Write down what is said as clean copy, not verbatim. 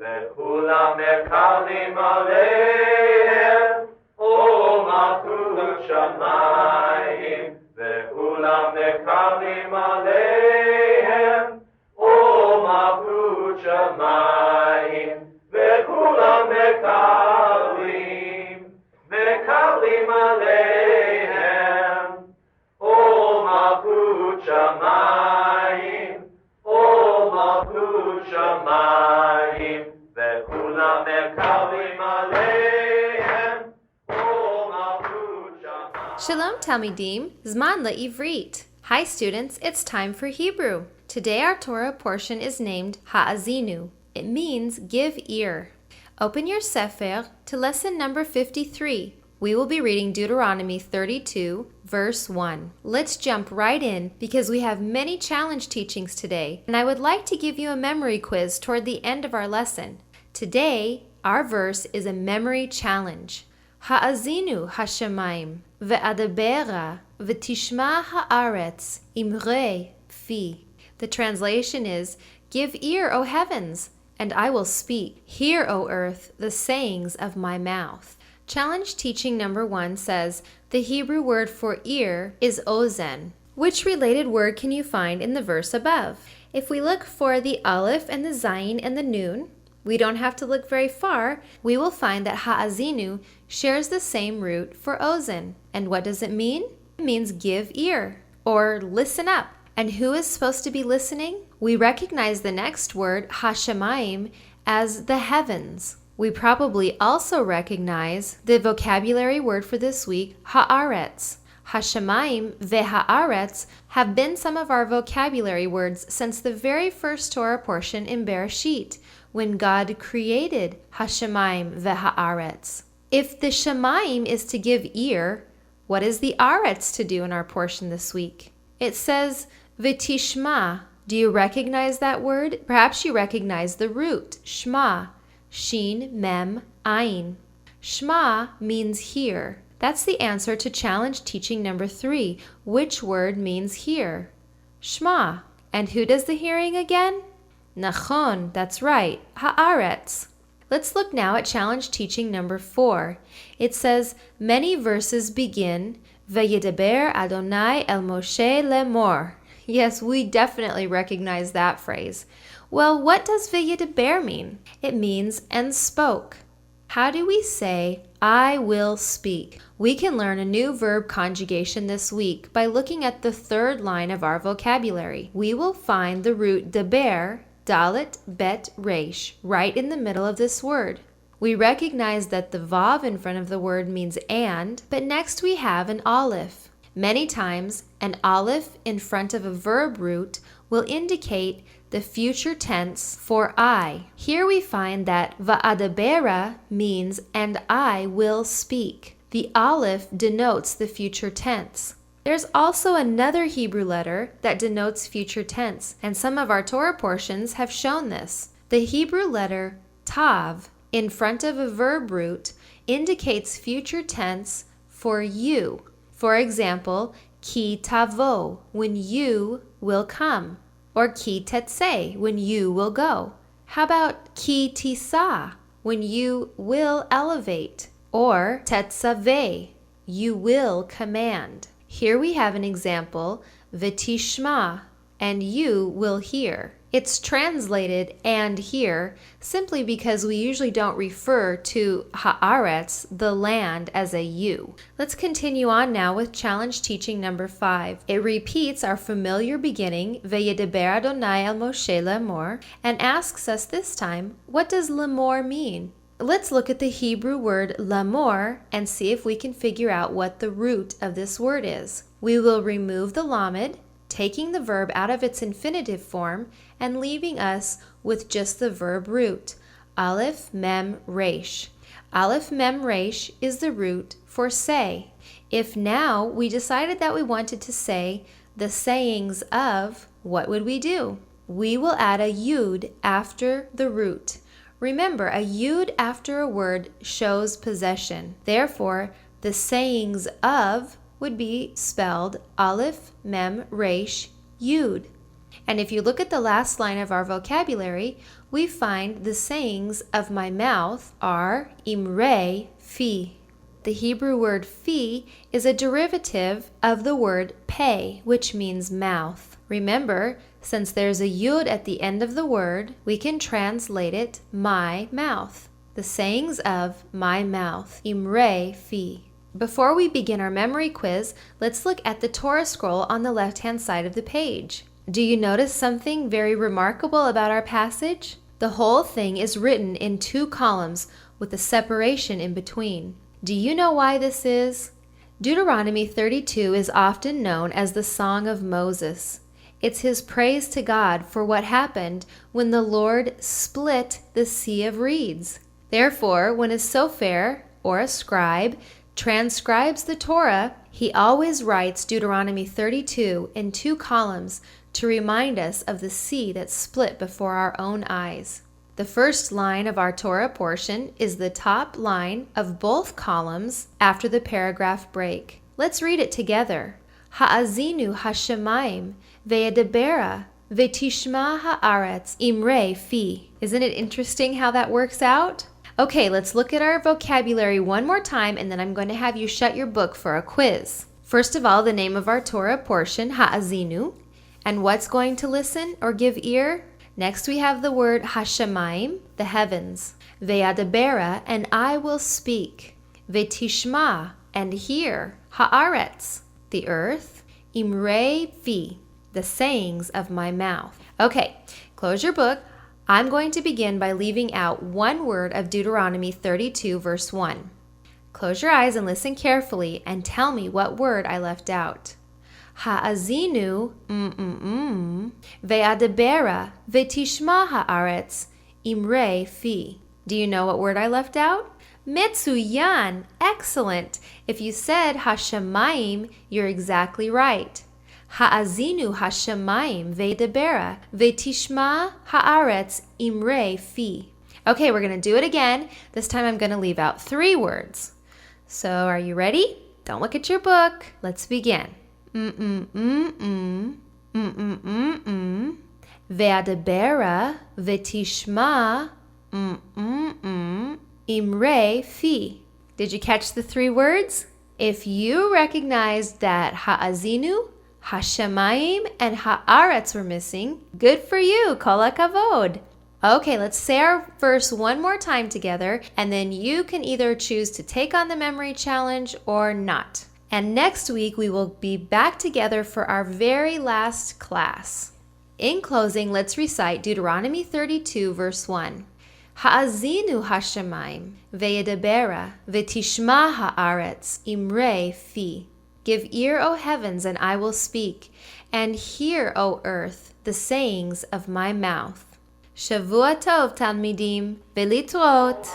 וכולם מקבלים עליהם, ומלכות שמיים, וכולם מקבלים עליהם, ומלכות שמיים, וכולם מקבלים עליהם, ומלכות שמיים, ומלכות שמיים, וכולם מקבלים עליהם, ומלכות שמיים. Shalom Talmidim, Zman LeIvrit. Hi students, it's time for Hebrew. Today our Torah portion is named Ha'azinu. It means give ear. Open your Sefer to lesson number 53. We will be reading Deuteronomy 32, verse 1. Let's jump right in because we have many challenge teachings today, and I would like to give you a memory quiz toward the end of our lesson. Today, our verse is a memory challenge. Ha'azinu hashamayim ve'adabera v'tishma ha'aretz imre fi. The translation is, give ear, O heavens, and I will speak. Hear, O earth, the sayings of my mouth. Challenge teaching number 1 says, the Hebrew word for ear is ozen. Which related word can you find in the verse above? If we look for the aleph and the zayin and the nun, we don't have to look very far. We will find that ha'azinu shares the same root for ozen. And what does it mean? It means give ear or listen up. And who is supposed to be listening? We recognize the next word, hashamayim, as the heavens. We probably also recognize the vocabulary word for this week, haaretz. Hashamayim ve'haaretz have been some of our vocabulary words since the very first Torah portion in Bereshit, when God created hashamayim ve'haaretz. If the shamayim is to give ear, what is the aretz to do in our portion this week? It says v'tishma. Do you recognize that word? Perhaps you recognize the root, shma. Shin, mem, ayin. Shma means hear. That's the answer to challenge teaching number 3. Which word means hear? Shma. And who does the hearing again? Nachon, that's right, haaretz. Let's look now at challenge teaching number 4. It says, many verses begin, Vayedaber Adonai el Moshe lemor. Yes, we definitely recognize that phrase. Well, what does Vayedaber mean? It means and spoke. How do we say, I will speak? We can learn a new verb conjugation this week by looking at the third line of our vocabulary. We will find the root daber, dalet, bet, resh, right in the middle of this word. We recognize that the vav in front of the word means and, but next we have an aleph. Many times, an aleph in front of a verb root will indicate the future tense for I. Here we find that va'adabera means and I will speak. The aleph denotes the future tense. There's also another Hebrew letter that denotes future tense, and some of our Torah portions have shown this. The Hebrew letter tav in front of a verb root indicates future tense for you. For example, ki tavo, when you will come, or ki tetse, when you will go. How about ki tisa, when you will elevate, or tetzaveh, you will command. Here we have an example, v'tishma, and you will hear. It's translated and hear simply because we usually don't refer to haaretz, the land, as a you. Let's continue on now with challenge teaching number 5. It repeats our familiar beginning, Vayedaber Adonai el Moshe lemor, and asks us this time, what does lemor mean? Let's look at the Hebrew word lamor and see if we can figure out what the root of this word is. We will remove the lamed, taking the verb out of its infinitive form and leaving us with just the verb root, aleph mem resh. Aleph mem resh is the root for say. If now we decided that we wanted to say the sayings of, what would we do? We will add a yud after the root. Remember, a yud after a word shows possession. Therefore, the sayings of would be spelled aleph mem resh yud. And if you look at the last line of our vocabulary, we find the sayings of my mouth are imrei fi. The Hebrew word fi is a derivative of the word pe, which means mouth. Remember, since there's a yud at the end of the word, we can translate it my mouth. The sayings of my mouth, imrei fi. Before we begin our memory quiz, let's look at the Torah scroll on the left-hand side of the page. Do you notice something very remarkable about our passage? The whole thing is written in 2 columns with a separation in between. Do you know why this is? Deuteronomy 32 is often known as the Song of Moses. It's his praise to God for what happened when the Lord split the Sea of Reeds. Therefore, when a sofer, or a scribe, transcribes the Torah, he always writes Deuteronomy 32 in 2 columns to remind us of the sea that split before our own eyes. The first line of our Torah portion is the top line of both columns after the paragraph break. Let's read it together. Ha'azinu hashamayim ve'edabera ve'tishma ha'aretz imrei fi. Isn't it interesting how that works out? Okay, let's look at our vocabulary one more time, and then I'm going to have you shut your book for a quiz. First of all, the name of our Torah portion, ha'azinu, and what's going to listen or give ear? Next we have the word hashamayim, the heavens, ve'adabera, and I will speak, ve'tishma, and hear, ha'aretz, the earth, imrei fi, the sayings of my mouth. Okay, close your book. I'm going to begin by leaving out one word of Deuteronomy 32 verse 1. Close your eyes and listen carefully and tell me what word I left out. Ha'azinu ve'adabera ve'tishma ha'aretz imrei fi. Do you know what word I left out? Metsuyan! Excellent! If you said hashamayim, you're exactly right. Ha'azinu hashamayim ve'dabera ve'tishma ha'aretz imrei fi. Okay, we're going to do it again. This time I'm going to leave out 3 words. So are you ready? Don't look at your book. Let's begin. Ve'adabera ve'tishma imrei fi. Did you catch the 3 words? If you recognized that ha'azinu, hashamayim, and ha'aretz were missing, good for you, kol hakavod. Okay, let's say our verse one more time together, and then you can either choose to take on the memory challenge or not. And next week, we will be back together for our very last class. In closing, let's recite Deuteronomy 32, verse 1. Ha'azinu hashamayim, ve'edabera, ve'tishma ha'aretz, imrei fi. Give ear, O heavens, and I will speak, and hear, O earth, the sayings of my mouth. Shavua tov, talmidim, v'litrot.